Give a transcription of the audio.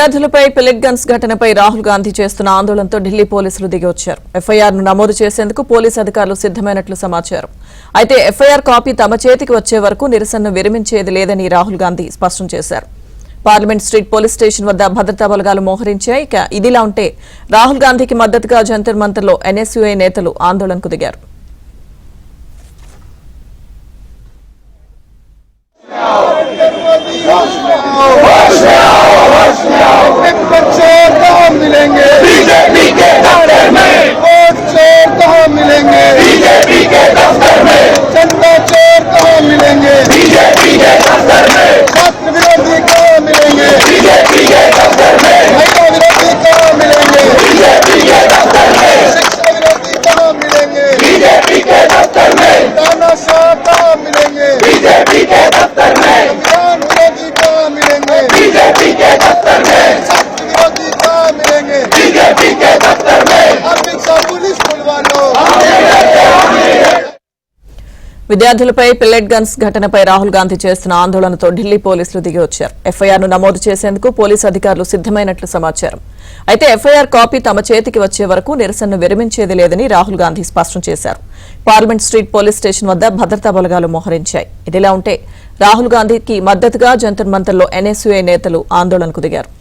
విద్యార్థులపై pellet guns ఘటనపై రాహుల్ గాంధీ చేస్తున్న ఆందోళనతో ఢిల్లీ పోలీసులు దిగి వచ్చారు. ఎఫ్ఐఆర్ ను నమోదు చేసేందుకు పోలీసు అధికారులు సిద్ధమైనట్లు సమాచారం. అయితే ఎఫ్ఐఆర్ కాపీ తమ చేతికి వచ్చే వరకు నిరసనను విరమించేది లేదని రాహుల్ గాంధీ స్పష్టం చేశారు. పార్లమెంట్ స్ట్రీట్ పోలీస్ స్టేషన్ వద్ద భద్రతా బలగాలు మోహరించాయి. ఇక ఇదిలా ఉంటే రాహుల్ గాంధీకి మద్దతుగా జంతర్ మంతర్లో ఎన్ఎస్యూఐ నేతలు ఆందోళనకు దిగారు. मिलेंगे बीजेपी के दफ्तर में, वोट चोर कहाँ मिलेंगे बीजेपी के दफ्तर में, चंदा चोर कहाँ मिलेंगे बीजेपी के दफ्तर में, छात्र विरोधी कहाँ मिलेंगे बीजेपी के दफ्तर में, महिला विरोधी कहाँ मिलेंगे बीजेपी के दफ्तर में, शिक्षा विरोधी कहाँ मिलेंगे बीजेपी के दफ्तर में, तानाशाह कहाँ मिलेंगे बीजेपी के दफ्तर में, संविधान विरोधी कहाँ मिलेंगे बीजेपी के दफ्तर में, विरोधी कहाँ मिलेंगे बीजेपी के दफ्तर में, अमित शाह पुलिस पुलवालों। విద్యార్థులపై పిల్లెట్ గన్స్ ఘటనపై రాహుల్ గాంధీ చేస్తున్న ఆందోళనతో ఢిల్లీ పోలీసులు దిగి వచ్చారు. ఎఫ్ఐఆర్ ను నమోదు చేసేందుకు పోలీసు అధికారులు సిద్ధమైనట్లు సమాచారం. అయితే ఎఫ్ఐఆర్ కాపీ తమ చేతికి వచ్చే వరకు నిరసనను విరమించేది లేదని రాహుల్ గాంధీ స్పష్టం చేశారు. పార్లమెంట్ స్ట్రీట్ పోలీస్ స్టేషన్ వద్ద భద్రతా బలగాలు మోహరించాయి. ఇదిలా ఉంటే రాహుల్ గాంధీకి మద్దతుగా జంతర్ మంతర్లో ఎన్ఎస్యూఐ నేతలు ఆందోళనకు దిగారు.